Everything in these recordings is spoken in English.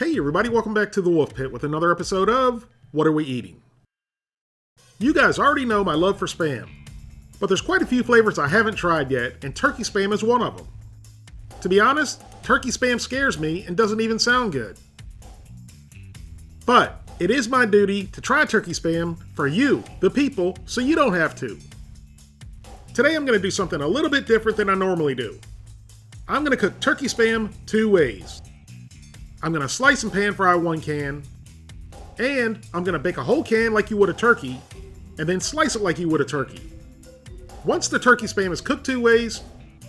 Hey everybody, welcome back to the Wolf Pit with another episode of What Are We Eating? You guys already know my love for Spam, but there's quite a few flavors I haven't tried yet, and turkey Spam is one of them. To be honest, turkey Spam scares me and doesn't even sound good. But it is my duty to try turkey Spam for you, the people, so you don't have to. Today I'm going to do something a little bit different than I normally do. I'm going to cook turkey Spam two ways. I'm going to slice and pan fry one can, and I'm going to bake a whole can like you would a turkey, and then slice it like you would a turkey. Once the turkey Spam is cooked two ways,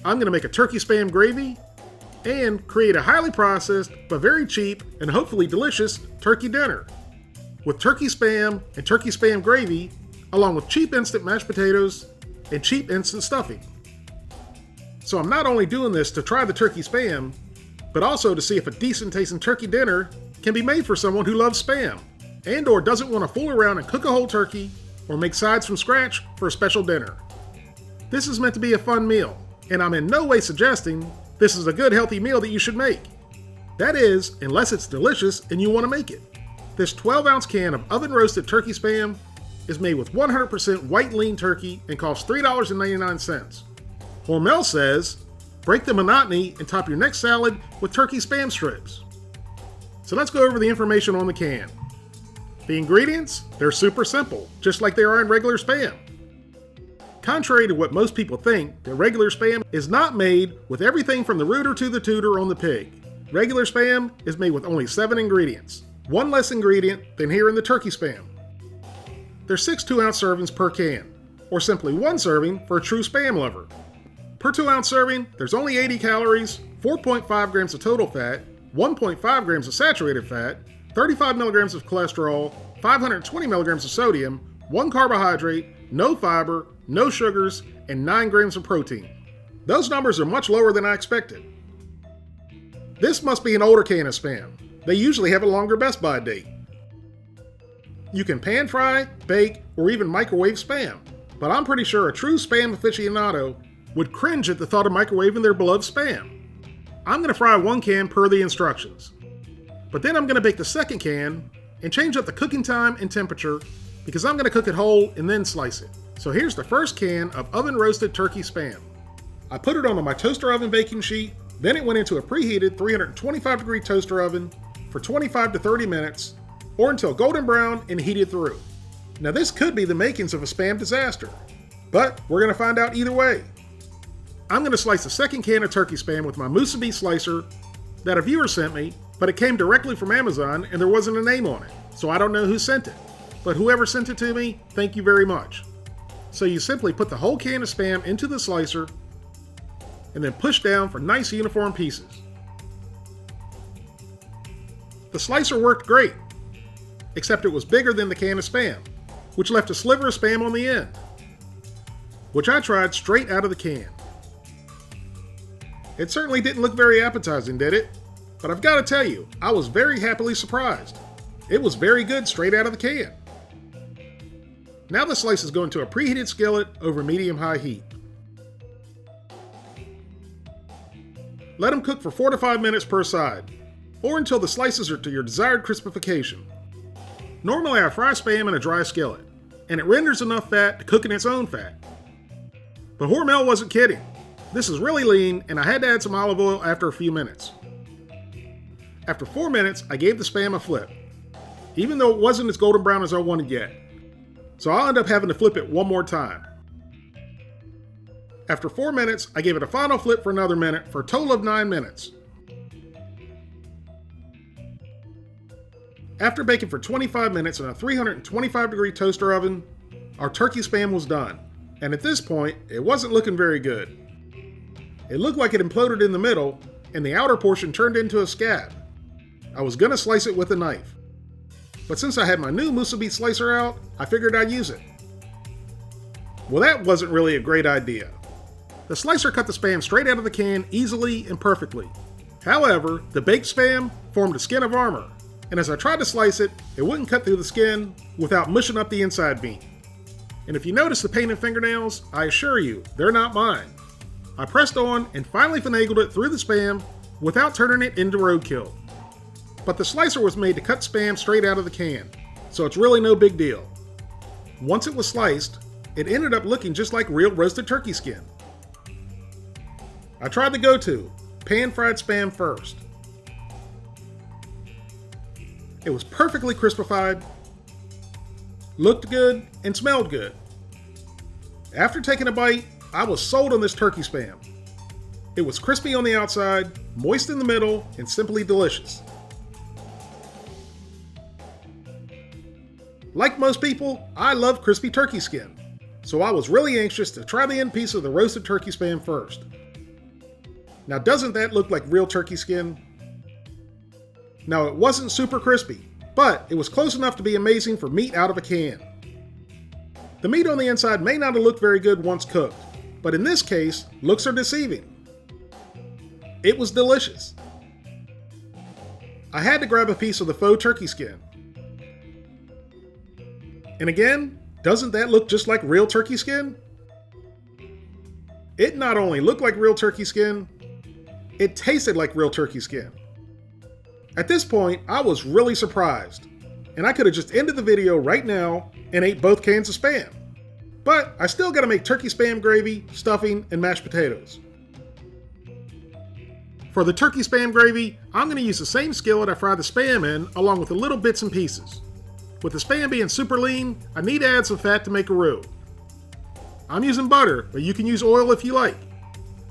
I'm going to make a turkey Spam gravy, and create a highly processed, but very cheap, and hopefully delicious turkey dinner. With turkey Spam and turkey Spam gravy, along with cheap instant mashed potatoes, and cheap instant stuffing. So I'm not only doing this to try the turkey Spam, but also to see if a decent tasting turkey dinner can be made for someone who loves Spam, and or doesn't want to fool around and cook a whole turkey, or make sides from scratch for a special dinner. This is meant to be a fun meal, and I'm in no way suggesting this is a good healthy meal that you should make. That is, unless it's delicious and you want to make it. This 12-ounce can of oven-roasted turkey Spam is made with 100% white lean turkey and costs $3.99. Hormel says, break the monotony and top your next salad with turkey Spam strips. So let's go over the information on the can. The ingredients, they're super simple, just like they are in regular Spam. Contrary to what most people think, the regular Spam is not made with everything from the rooter to the tutor on the pig. Regular Spam is made with only 7 ingredients, one less ingredient than here in the turkey Spam. There's 6 2-ounce servings per can, or simply 1 serving for a true Spam lover. Per 2-ounce serving, there's only 80 calories, 4.5 grams of total fat, 1.5 grams of saturated fat, 35 milligrams of cholesterol, 520 milligrams of sodium, 1 carbohydrate, no fiber, no sugars, and 9 grams of protein. Those numbers are much lower than I expected. This must be an older can of Spam. They usually have a longer Best By date. You can pan fry, bake, or even microwave Spam, but I'm pretty sure a true Spam aficionado would cringe at the thought of microwaving their beloved Spam. I'm going to fry 1 can per the instructions. But then I'm going to bake the second can and change up the cooking time and temperature because I'm going to cook it whole and then slice it. So here's the first can of oven roasted turkey Spam. I put it onto my toaster oven baking sheet, then it went into a preheated 325 degree toaster oven for 25 to 30 minutes or until golden brown and heated through. Now this could be the makings of a Spam disaster, but we're going to find out either way. I'm going to slice the second can of turkey Spam with my musubi slicer that a viewer sent me, but it came directly from Amazon and there wasn't a name on it, so I don't know who sent it. But whoever sent it to me, thank you very much. So you simply put the whole can of Spam into the slicer and then push down for nice uniform pieces. The slicer worked great, except it was bigger than the can of Spam, which left a sliver of Spam on the end, which I tried straight out of the can. It certainly didn't look very appetizing, did it? But I've got to tell you, I was very happily surprised. It was very good straight out of the can. Now the slices go into a preheated skillet over medium-high heat. Let them cook for 4 to 5 minutes per side, or until the slices are to your desired crispification. Normally I fry Spam in a dry skillet, and it renders enough fat to cook in its own fat. But Hormel wasn't kidding. This is really lean, and I had to add some olive oil after a few minutes. After 4 minutes, I gave the Spam a flip, even though it wasn't as golden brown as I wanted yet. So I'll end up having to flip it one more time. After 4 minutes, I gave it a final flip for another minute for a total of 9 minutes. After baking for 25 minutes in a 325 degree toaster oven, our turkey Spam was done. And at this point, it wasn't looking very good. It looked like it imploded in the middle, and the outer portion turned into a scab. I was gonna slice it with a knife. But since I had my new musubi slicer out, I figured I'd use it. Well, that wasn't really a great idea. The slicer cut the Spam straight out of the can easily and perfectly. However, the baked Spam formed a skin of armor, and as I tried to slice it, it wouldn't cut through the skin without mushing up the inside beam. And if you notice the painted fingernails, I assure you, they're not mine. I pressed on and finally finagled it through the Spam without turning it into roadkill. but the slicer was made to cut Spam straight out of the can, so it's really no big deal. Once it was sliced, it ended up looking just like real roasted turkey skin. I tried the go-to, pan-fried Spam first. It was perfectly crispified, looked good, and smelled good. After taking a bite, I was sold on this turkey Spam. It was crispy on the outside, moist in the middle, and simply delicious. Like most people, I love crispy turkey skin, so I was really anxious to try the end piece of the roasted turkey Spam first. Now, doesn't that look like real turkey skin? Now, it wasn't super crispy, but it was close enough to be amazing for meat out of a can. The meat on the inside may not have looked very good once cooked, but in this case, looks are deceiving. It was delicious. I had to grab a piece of the faux turkey skin. And again, doesn't that look just like real turkey skin? It not only looked like real turkey skin, it tasted like real turkey skin. At this point, I was really surprised, and I could have just ended the video right now and ate both cans of Spam. But I still gotta make turkey Spam gravy, stuffing, and mashed potatoes. For the turkey Spam gravy, I'm gonna use the same skillet I fried the Spam in, along with the little bits and pieces. With the Spam being super lean, I need to add some fat to make a roux. I'm using butter, but you can use oil if you like.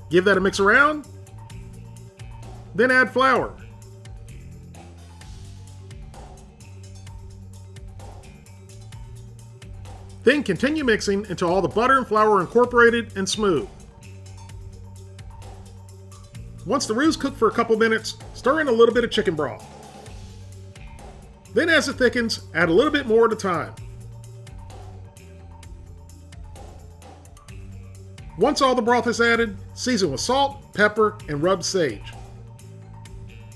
Give that a mix around, then add flour. Then continue mixing until all the butter and flour are incorporated and smooth. Once the roux's cooked for a couple minutes, stir in a little bit of chicken broth. Then as it thickens, add a little bit more at a time. Once all the broth is added, season with salt, pepper, and rubbed sage.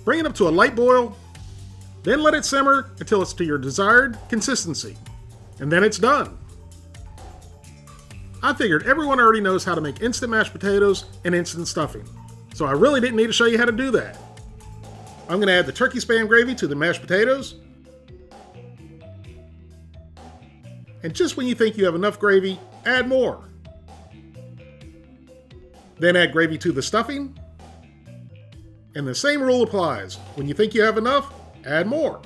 Bring it up to a light boil, then let it simmer until it's to your desired consistency. And then it's done. I figured everyone already knows how to make instant mashed potatoes and instant stuffing, so I really didn't need to show you how to do that. I'm going to add the turkey Spam gravy to the mashed potatoes. And just when you think you have enough gravy, add more. Then add gravy to the stuffing. And the same rule applies. When you think you have enough, add more.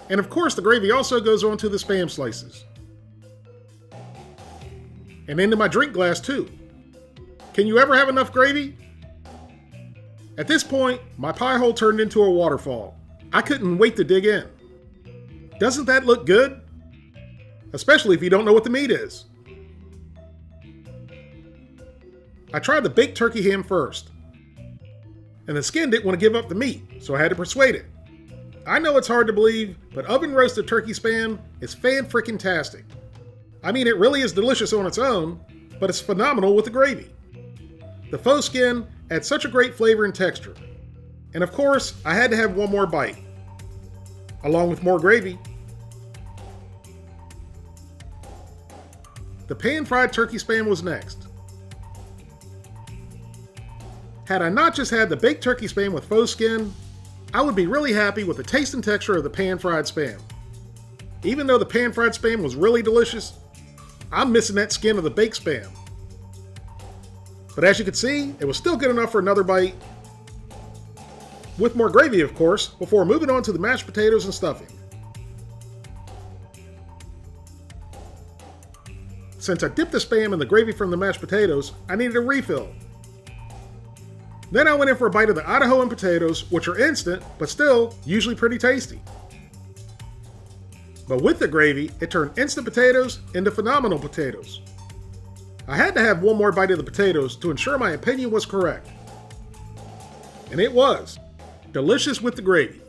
And of course, the gravy also goes onto the Spam slices. And into my drink glass too. Can you ever have enough gravy? At this point, my pie hole turned into a waterfall. I couldn't wait to dig in. Doesn't that look good? Especially if you don't know what the meat is. I tried the baked turkey ham first. And the skin didn't want to give up the meat, so I had to persuade it. I know it's hard to believe, but oven roasted turkey Spam is fan-frickin-tastic. I mean, it really is delicious on its own, but it's phenomenal with the gravy. The faux skin adds such a great flavor and texture. And of course, I had to have one more bite, along with more gravy. The pan-fried turkey Spam was next. Had I not just had the baked turkey Spam with faux skin, I would be really happy with the taste and texture of the pan-fried Spam. Even though the pan-fried Spam was really delicious, I'm missing that skin of the baked Spam. But as you can see, it was still good enough for another bite. With more gravy, of course, before moving on to the mashed potatoes and stuffing. Since I dipped the Spam in the gravy from the mashed potatoes, I needed a refill. Then I went in for a bite of the Idahoan potatoes, which are instant, but still usually pretty tasty. But with the gravy, it turned instant potatoes into phenomenal potatoes. I had to have one more bite of the potatoes to ensure my opinion was correct. And it was. Delicious with the gravy.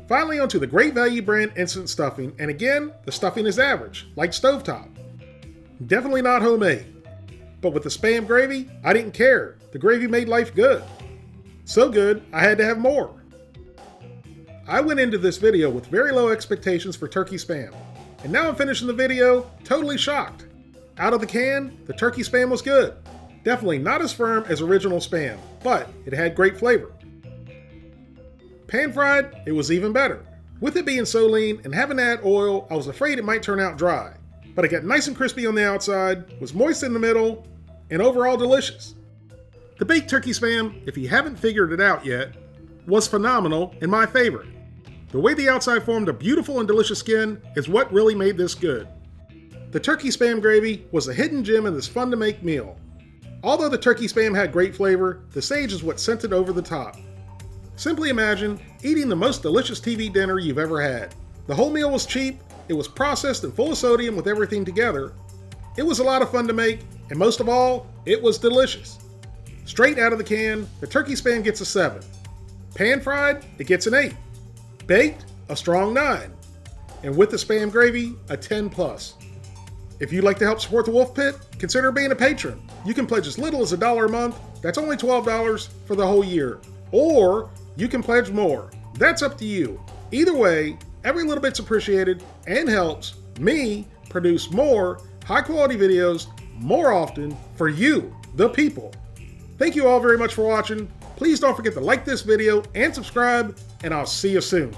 Finally onto the Great Value brand instant stuffing, and again, the stuffing is average, like stovetop. Definitely not homemade. But with the Spam gravy, I didn't care. The gravy made life good. So good, I had to have more. I went into this video with very low expectations for turkey Spam, and now I'm finishing the video totally shocked. Out of the can, the turkey Spam was good. Definitely not as firm as original Spam, but it had great flavor. Pan-fried, it was even better. With it being so lean and having to add oil, I was afraid it might turn out dry. But it got nice and crispy on the outside, was moist in the middle, and overall delicious. The baked turkey spam, if you haven't figured it out yet, was phenomenal and my favorite. The way the outside formed a beautiful and delicious skin is what really made this good. The turkey spam gravy was a hidden gem in this fun to make meal. Although the turkey spam had great flavor, the sage is what sent it over the top. Simply imagine eating the most delicious TV dinner you've ever had. The whole meal was cheap, it was processed and full of sodium with everything together. It was a lot of fun to make, and most of all, it was delicious. Straight out of the can, the turkey spam gets a 7. Pan-fried, it gets an 8. Baked, a strong 9. And with the spam gravy, a 10+. If you'd like to help support the Wolf Pit, consider being a patron. You can pledge as little as $1 a month, that's only $12 for the whole year. Or you can pledge more, that's up to you. Either way, every little bit's appreciated and helps me produce more high-quality videos more often for you, the people. Thank you all very much for watching. Please don't forget to like this video and subscribe, and I'll see you soon.